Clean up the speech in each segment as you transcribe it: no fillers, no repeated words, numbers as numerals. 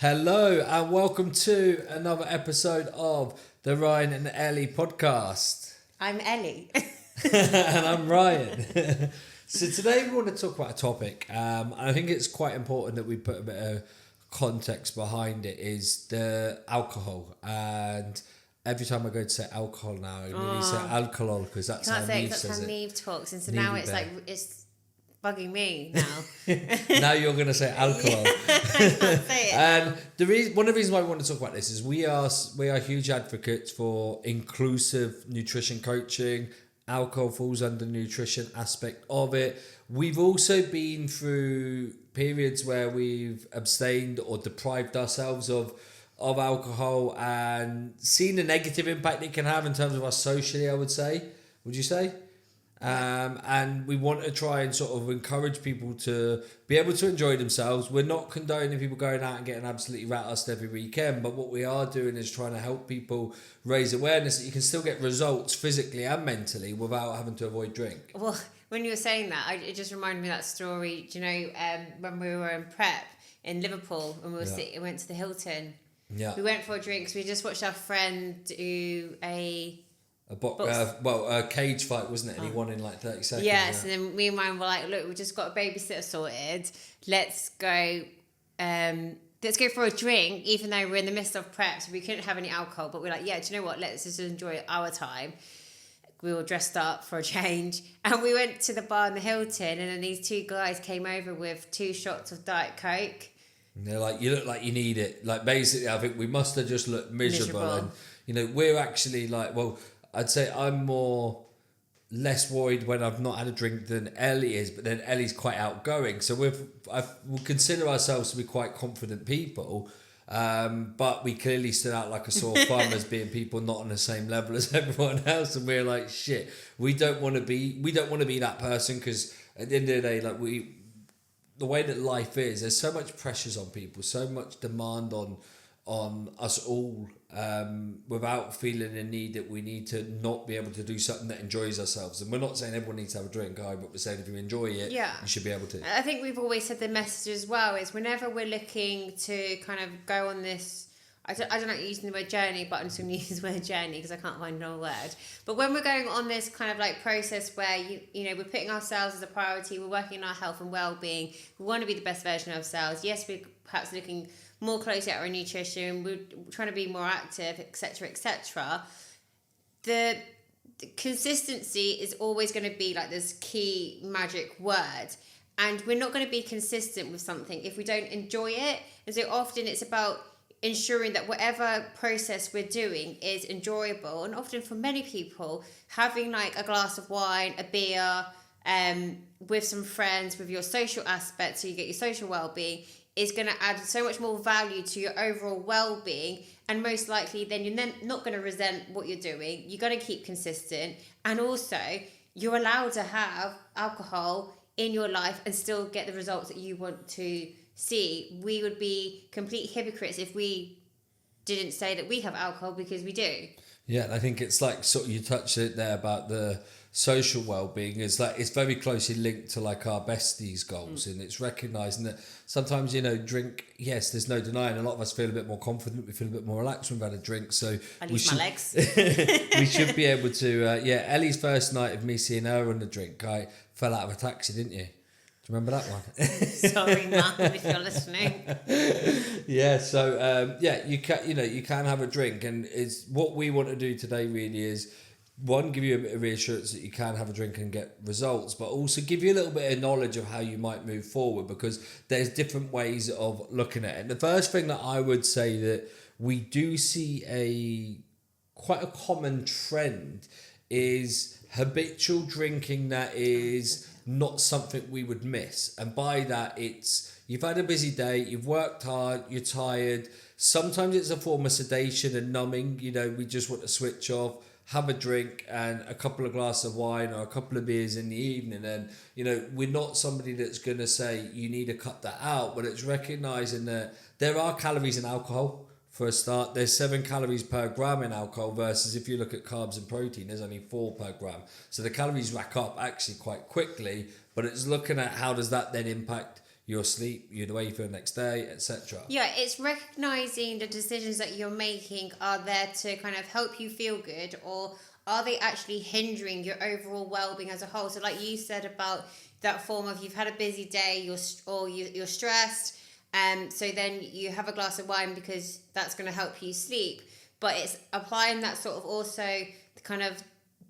Hello and welcome to another episode of the Ryan and Elly podcast. I'm Ellie. And I'm Ryan. So today we want to talk about a topic, and I think it's quite important that we put a bit of context behind it, is the alcohol. And every time I go to say alcohol now, I really say alcohol because that's how Neve says it. Neve talks, and so Neve now it's bear. like it's bugging me now. Now you're going to say alcohol. I can't say it. And one of the reasons why we want to talk about this is we are huge advocates for inclusive nutrition coaching. Alcohol falls under nutrition aspect of it. We've also been through periods where we've abstained or deprived ourselves of alcohol and seen the negative impact it can have in terms of us socially, I would say. Would you say? And we want to try and sort of encourage people to be able to enjoy themselves. We're not condoning people going out and getting absolutely rat-assed every weekend, but what we are doing is trying to help people raise awareness that you can still get results physically and mentally without having to avoid drink. Well, when you were saying that, it just reminded me of that story. Do you know when we were in prep in Liverpool and we went to the Hilton? Yeah. We went for a drink. So we just watched our friend do a cage fight, wasn't it? And he won in like 30 seconds. Yes, and then me and mine were like, look, we just got a babysitter sorted. Let's go for a drink, even though we're in the midst of prep, so we couldn't have any alcohol. But we're like, yeah, do you know what? Let's just enjoy our time. We were dressed up for a change, and we went to the bar in the Hilton, and then these two guys came over with 2 shots of Diet Coke. And they're like, you look like you need it. Like, basically, I think we must have just looked miserable. And, you know, we're actually like, well, I'd say I'm less worried when I've not had a drink than Ellie is, but then Ellie's quite outgoing. So we'll consider ourselves to be quite confident people, but we clearly stood out like a sore thumb as being people not on the same level as everyone else. And we're like, shit, we don't want to be that person, because at the end of the day, like the way that life is, there's so much pressures on people, so much demand on us all, without feeling the need that we need to not be able to do something that enjoys ourselves. And we're not saying everyone needs to have a drink, but we're saying if you enjoy it, you should be able to. I think we've always said the message as well is whenever we're looking to kind of go on this, I don't like using the word journey, but I'm just going to use the word journey because I can't find another word. But when we're going on this kind of like process where you know we're putting ourselves as a priority, we're working on our health and well-being, we want to be the best version of ourselves. Yes, we're perhaps looking more closely at our nutrition, we're trying to be more active, etc., etc. The consistency is always going to be like this key magic word, and we're not going to be consistent with something if we don't enjoy it. And so often it's about ensuring that whatever process we're doing is enjoyable. And often for many people, having like a glass of wine, a beer, with some friends, with your social aspect, so you get your social well-being, is going to add so much more value to your overall well-being. And most likely then you're not going to resent what you're doing. You're going to keep consistent. And also you're allowed to have alcohol in your life and still get the results that you want to see. We would be complete hypocrites if we didn't say that we have alcohol, because we do. Yeah, I think it's like sort of you touched it there about the social well-being is like it's very closely linked to like our besties goals, and it's recognizing that sometimes, you know, drink, yes, there's no denying a lot of us feel a bit more confident, we feel a bit more relaxed when we've had a drink, so I lose my legs. We should be able to Ellie's first night of me seeing her on the drink, I fell out of a taxi, didn't you? Do you remember that one? Sorry, Mum, if you're listening. Yeah, so you can have a drink, and it's what we want to do today really is, one, give you a bit of reassurance that you can have a drink and get results, but also give you a little bit of knowledge of how you might move forward, because there's different ways of looking at it. And the first thing that I would say that we do see quite a common trend is habitual drinking that is not something we would miss. And by that, it's you've had a busy day, you've worked hard, you're tired. Sometimes it's a form of sedation and numbing. You know, we just want to switch off, have a drink and a couple of glasses of wine or a couple of beers in the evening. And, you know, we're not somebody that's going to say you need to cut that out, but it's recognising that there are calories in alcohol. For a start, there's 7 calories per gram in alcohol versus if you look at carbs and protein, there's only 4 per gram. So the calories rack up actually quite quickly, but it's looking at how does that then impact your sleep, the way you feel the next day, etc. Yeah, it's recognizing the decisions that you're making are there to kind of help you feel good, or are they actually hindering your overall well-being as a whole? So like you said about that form of, you've had a busy day, you're stressed, so then you have a glass of wine because that's going to help you sleep. But it's applying that sort of also kind of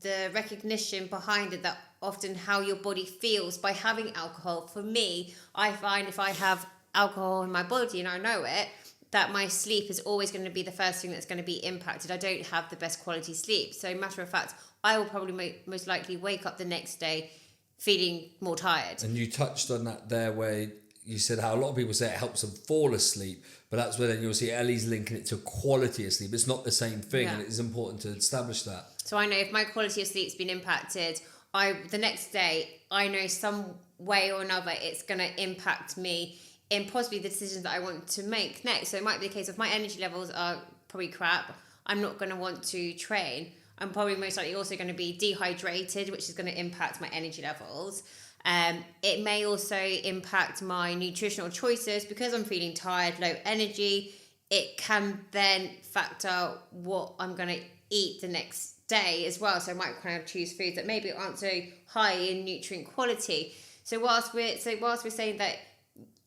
the recognition behind it, that often how your body feels by having alcohol. For me, I find if I have alcohol in my body and I know it, that my sleep is always going to be the first thing that's going to be impacted. I don't have the best quality sleep. So matter of fact, I will probably most likely wake up the next day feeling more tired. And you touched on that there, where you said how a lot of people say it helps them fall asleep, but that's where then you'll see Ellie's linking it to quality of sleep. It's not the same thing, and it is important to establish that. So I know if my quality of sleep's been impacted, the next day, I know some way or another it's going to impact me in possibly the decisions that I want to make next. So it might be the case of my energy levels are probably crap, I'm not going to want to train. I'm probably most likely also going to be dehydrated, which is going to impact my energy levels. It may also impact my nutritional choices because I'm feeling tired, low energy. It can then factor what I'm going to eat the next day as well. So I might kind of choose foods that maybe aren't so high in nutrient quality. So whilst we're saying that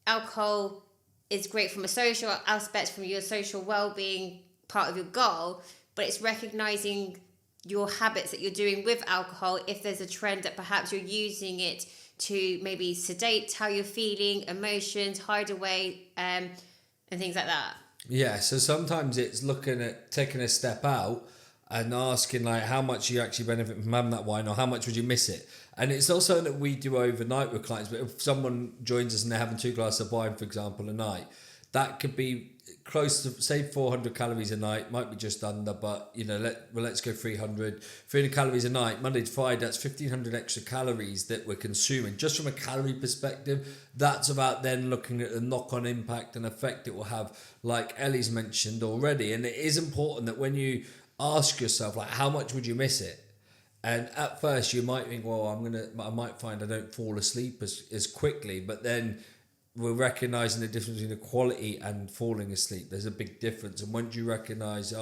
alcohol is great from a social aspect, from your social well-being part of your goal, but it's recognizing your habits that you're doing with alcohol. If there's a trend that perhaps you're using it to maybe sedate how you're feeling, emotions, hide away, and things like that. Yeah, so sometimes it's looking at taking a step out and asking like how much you actually benefit from having that wine, or how much would you miss it. And it's also something that we do overnight with clients. But if someone joins us and they're having 2 glasses of wine, for example, a night, that could be close to, say, 400 calories a night, might be just under, but let's go 300 calories a night, Monday to Friday. That's 1,500 extra calories that we're consuming. Just from a calorie perspective, that's about then looking at the knock-on impact and effect it will have, like Ellie's mentioned already. And it is important that when you ask yourself, like, how much would you miss it? And at first you might think, well, I might find I don't fall asleep as quickly, but then we're recognising the difference between the quality and falling asleep. There's a big difference. And once you recognise,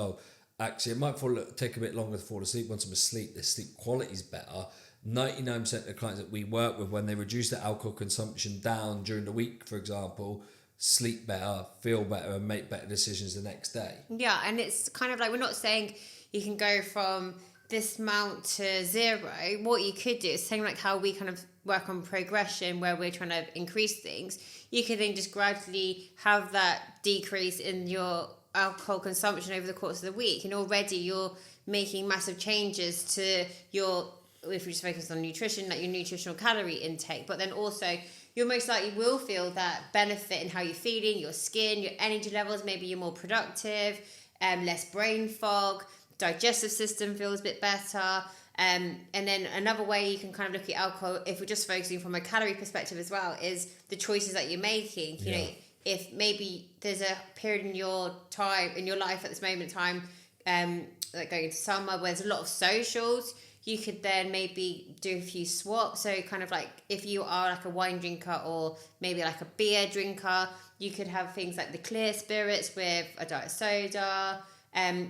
actually it might take a bit longer to fall asleep. Once I'm asleep, the sleep quality is better. 99% of the clients that we work with, when they reduce their alcohol consumption down during the week, for example, sleep better, feel better, and make better decisions the next day. Yeah, and it's kind of like, we're not saying you can go from this amount to 0. What you could do is saying like how we kind of work on progression, where we're trying to increase things. You could then just gradually have that decrease in your alcohol consumption over the course of the week, and already you're making massive changes to your, if we just focus on nutrition, like your nutritional calorie intake. But then also you most likely will feel that benefit in how you're feeling, your skin, your energy levels. Maybe you're more productive, less brain fog, digestive system feels a bit better. And then another way you can kind of look at alcohol, if we're just focusing from a calorie perspective as well, is the choices that you're making. You know, if maybe there's a period in your life at this moment in time, like going into summer, where there's a lot of socials, you could then maybe do a few swaps. So kind of like, if you are like a wine drinker or maybe like a beer drinker, you could have things like the clear spirits with a diet soda,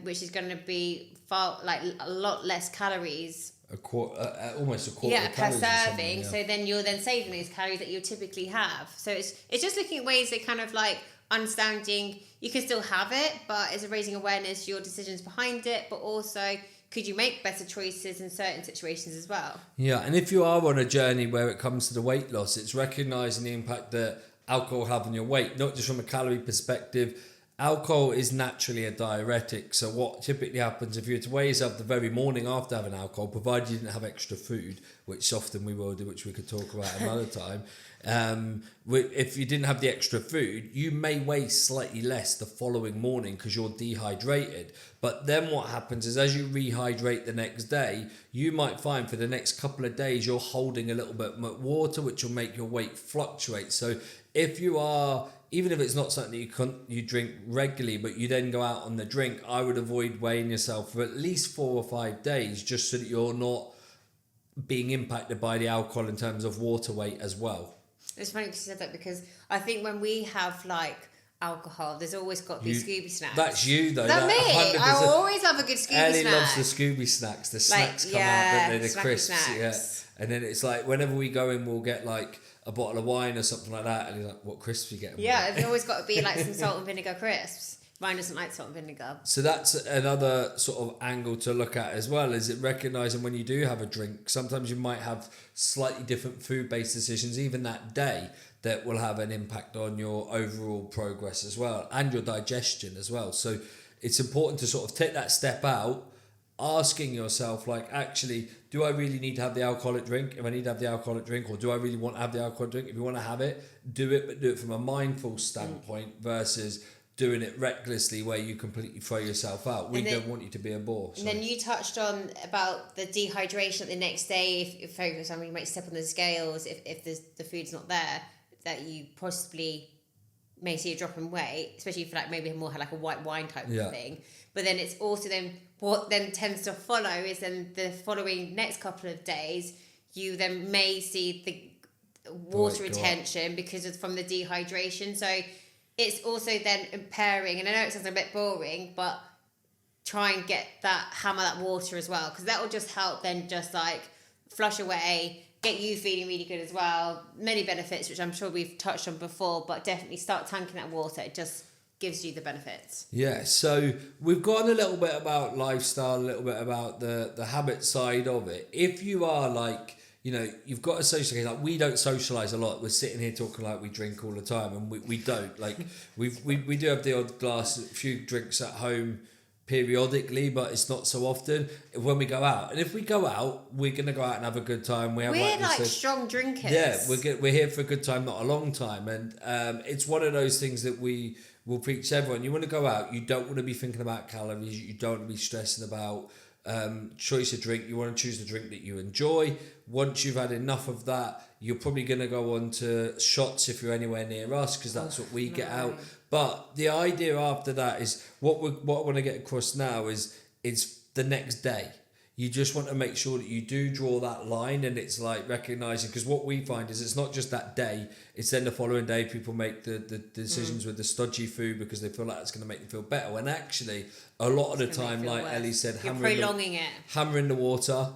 which is going to be far, like, a lot less calories. Almost a quarter of per calories serving. So then you're then saving these calories that you typically have. So it's just looking at ways that kind of like understanding you can still have it, but it's raising awareness, your decisions behind it, but also could you make better choices in certain situations as well? Yeah, and if you are on a journey where it comes to the weight loss, it's recognising the impact that alcohol have on your weight, not just from a calorie perspective. Alcohol is naturally a diuretic, so what typically happens if you were to weigh yourself the very morning after having alcohol, provided you didn't have extra food, which often we will do, which we could talk about another time, if you didn't have the extra food, you may weigh slightly less the following morning because you're dehydrated. But then what happens is, as you rehydrate the next day, you might find for the next couple of days you're holding a little bit more water, which will make your weight fluctuate. So if you are, even if it's not something that you drink regularly, but you then go out on the drink, I would avoid weighing yourself for at least 4 or 5 days, just so that you're not being impacted by the alcohol in terms of water weight as well. It's funny because you said that, because I think when we have like alcohol, there's always got to be Scooby snacks. That's you though. That me. 100%. I always have a good Scooby Ellie snack. loves the Scooby snacks. The snacks come out, don't they? The crisps. Snacks. Yeah. And then it's like whenever we go in, we'll get like a bottle of wine or something like that. And he's like, "What crisps are you getting?" Yeah, there's always got to be like some salt and vinegar crisps. Ryan doesn't like salt and vinegar. So that's another sort of angle to look at as well. Is it recognizing when you do have a drink, sometimes you might have slightly different food-based decisions even that day that will have an impact on your overall progress as well and your digestion as well. So it's important to sort of take that step out, asking yourself, like, actually, do I really need to have the alcoholic drink? If I need to have the alcoholic drink, or do I really want to have the alcoholic drink? If you want to have it, do it, but do it from a mindful standpoint versus doing it recklessly where you completely throw yourself out. We don't want you to be a bore. And then you touched on about the dehydration the next day. If for example, you might step on the scales, if the food's not there, that you possibly may see a drop in weight, especially if like maybe more had like a white wine type of thing. But then it's also then what then tends to follow is then the following next couple of days, you then may see the water retention because of from the dehydration. So it's also then impairing, and I know it sounds a bit boring, but try and hammer that water as well, because that will just help then just like flush away, get you feeling really good as well. Many benefits, which I'm sure we've touched on before, but definitely start tanking that water. It just gives you the benefits. Yeah, so we've gone a little bit about lifestyle, a little bit about the habit side of it. If you are like, you know, you've got to socialise. Like, we don't socialise a lot. We're sitting here talking like we drink all the time, and we don't. Like, we do have the odd glass, a few drinks at home periodically, but it's not so often when we go out. And if we go out, we're going to go out and have a good time. We're like strong drinkers. Yeah, we're here for a good time, not a long time. And it's one of those things that we will preach to everyone. You want to go out, you don't want to be thinking about calories, you don't want to be stressing about choice of drink. You want to choose the drink that you enjoy. Once you've had enough of that, you're probably going to go on to shots if you're anywhere near us, because that's what we get out. But the idea after that is what I want to get across now is it's the next day. You just want to make sure that you do draw that line, and it's like recognizing, because what we find is it's not just that day, it's then the following day people make the decisions with the stodgy food because they feel like it's going to make them feel better, when actually a lot of the time, like Ellie said, hammering the water,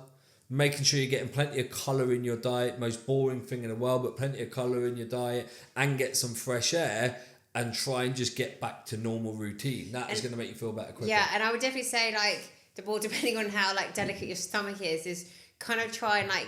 making sure you're getting plenty of colour in your diet, most boring thing in the world, but plenty of colour in your diet, and get some fresh air, and try and just get back to normal routine. That is going to make you feel better quicker. Yeah, and I would definitely say, like, the ball, depending on how like delicate your stomach is kind of try and, like,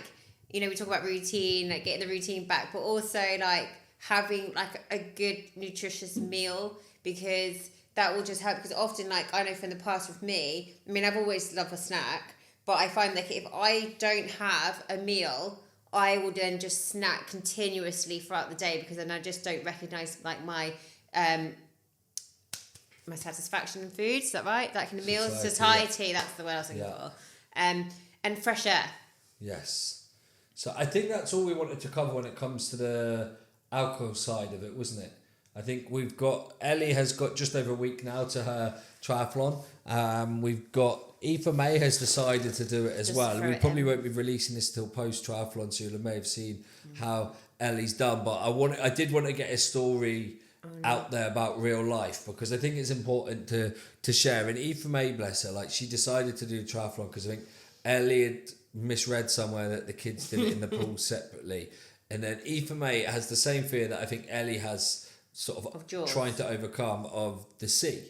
you know, we talk about routine, like getting the routine back, but also like having like a good nutritious meal, because that will just help. Because often, like, I know from the past with me, I mean, I've always loved a snack, but I find like if I don't have a meal, I will then just snack continuously throughout the day, because then I just don't recognise like my satisfaction in food. Is that right? That kind of meal satiety. That's the word I was looking for. And fresh air. Yes. So I think that's all we wanted to cover when it comes to the alcohol side of it, wasn't it? I think we've got, Ellie has got just over a week now to her triathlon. We've got Aoife May has decided to do it as well. We probably won't be releasing this till post triathlon, so you may have seen how Ellie's done. But I did want to get a story out there about real life, because I think it's important to share. And Aoife May, bless her, like, she decided to do triathlon because I think Ellie had misread somewhere that the kids did it in the pool separately. And then Aoife May has the same fear that I think Ellie has, sort of trying to overcome, of the sea.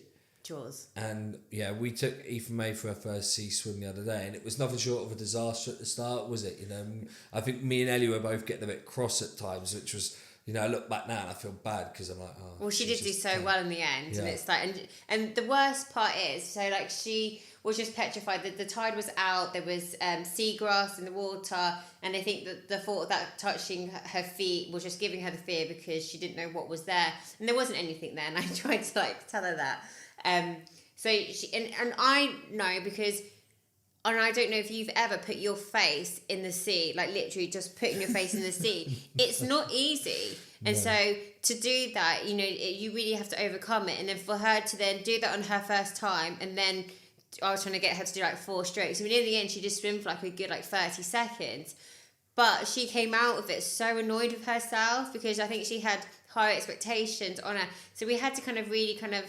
Jaws. And yeah, we took Aoife May for her first sea swim the other day, and it was nothing short of a disaster at the start, was it? You know, I think me and Ellie were both getting a bit cross at times, which was, you know, I look back now and I feel bad because I'm like, oh. Well, she did do so well in the end, and it's like, and the worst part is, so like she was just petrified that the tide was out, there was seagrass in the water, and I think that the thought of that touching her feet was just giving her the fear, because she didn't know what was there, and there wasn't anything there, and I tried to like tell her that. So she, and I know, because, and I don't know if you've ever put your face in the sea, like literally just putting your face in the sea. It's not easy. And so to do that, you know, you really have to overcome it. And then for her to then do that on her first time, and then I was trying to get her to do like 4 strokes. I mean, in the end, she just swam for like a good like 30 seconds. But she came out of it so annoyed with herself because I think she had higher expectations on her. So we had to kind of really kind of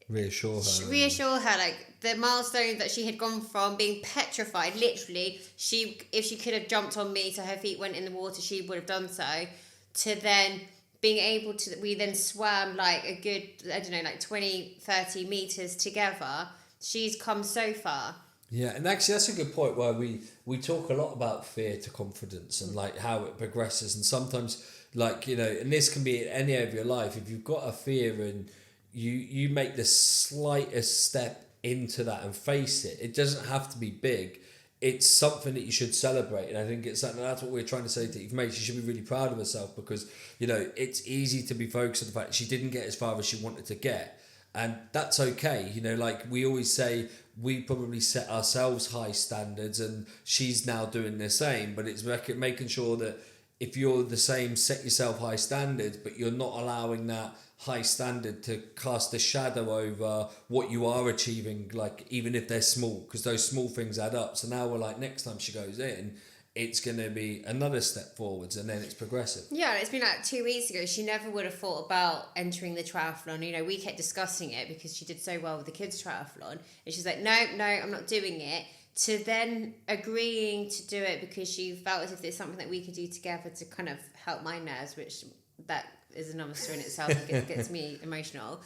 reassure her, like the milestone that she had gone from being petrified, literally, if she could have jumped on me so her feet went in the water, she would have done so, to then being able to, we then swam like a good, I don't know, like 20, 30 meters together. She's come so far. Yeah, and actually that's a good point where we talk a lot about fear to confidence and like how it progresses, and sometimes like, you know, and this can be in any area of your life, if you've got a fear and you make the slightest step into that and face it, it doesn't have to be big, it's something that you should celebrate. And I think it's something, that's what we're trying to say to Eve Mate. She should be really proud of herself because, you know, it's easy to be focused on the fact she didn't get as far as she wanted to get. And that's okay. You know, like we always say, we probably set ourselves high standards and she's now doing the same. But it's making sure that if you're the same, set yourself high standards, but you're not allowing that high standard to cast a shadow over what you are achieving, like even if they're small, because those small things add up. So now we're like, next time she goes in, it's going to be another step forwards, and then it's progressive. Yeah, it's been like 2 weeks ago. She never would have thought about entering the triathlon. You know, we kept discussing it because she did so well with the kids' triathlon. And she's like, no, I'm not doing it. To then agreeing to do it because she felt as if it's something that we could do together to kind of help my nerves, which that is another story in itself. It gets me emotional.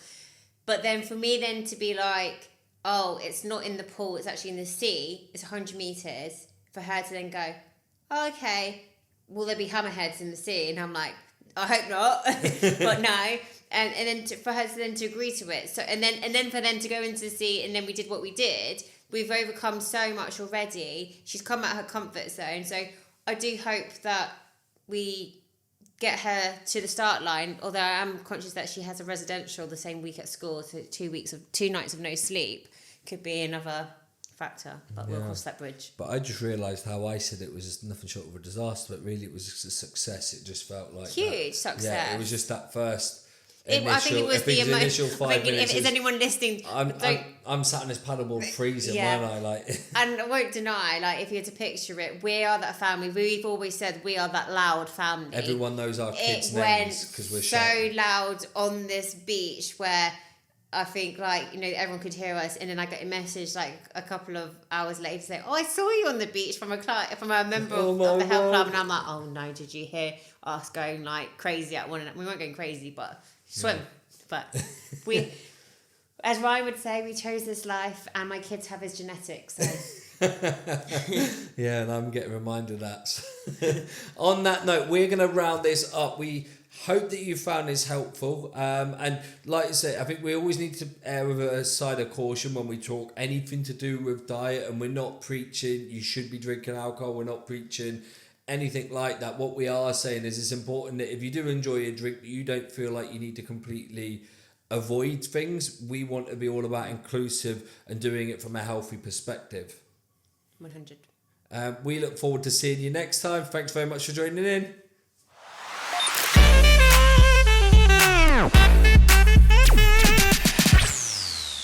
But then for me then to be like, oh, it's not in the pool, it's actually in the sea, it's 100 metres, for her to then go, oh, okay, will there be hammerheads in the sea? And I'm like, I hope not, but no. And then for her to then to agree to it. So and then for them to go into the sea, and then we did what we did. We've overcome so much already. She's come out of her comfort zone. So I do hope that we get her to the start line, although I am conscious that she has a residential the same week at school, so 2 nights of no sleep could be another factor, but we'll cross that bridge. But I just realised how I said it was just nothing short of a disaster, but really it was just a success. It just felt like huge success. Yeah, it was just that first I think it was the initial 5 minutes. Is anyone listening? I'm sat in this paddleboard freezing, weren't I? Like, and I won't deny, like, if you had to picture it, we are that family. We've always said we are that loud family. Everyone knows our kids' names because we're so loud on this beach where I think, like, you know, everyone could hear us, and then I get a message like a couple of hours later saying, "Oh, I saw you on the beach from a member of the health club," and I'm like, "Oh no, did you hear us going like crazy at one?" And we weren't going crazy, but swim. But we, as Ryan would say, we chose this life, and my kids have his genetics. So. Yeah, and I'm getting reminded of that. On that note, we're going to round this up. We hope that you found this helpful. And like I said, I think we always need to err with a side of caution when we talk anything to do with diet, and we're not preaching you should be drinking alcohol. We're not preaching anything like that. What we are saying is it's important that if you do enjoy a drink, you don't feel like you need to completely avoid things. We want to be all about inclusive and doing it from a healthy perspective. 100. We look forward to seeing you next time. Thanks very much for joining in.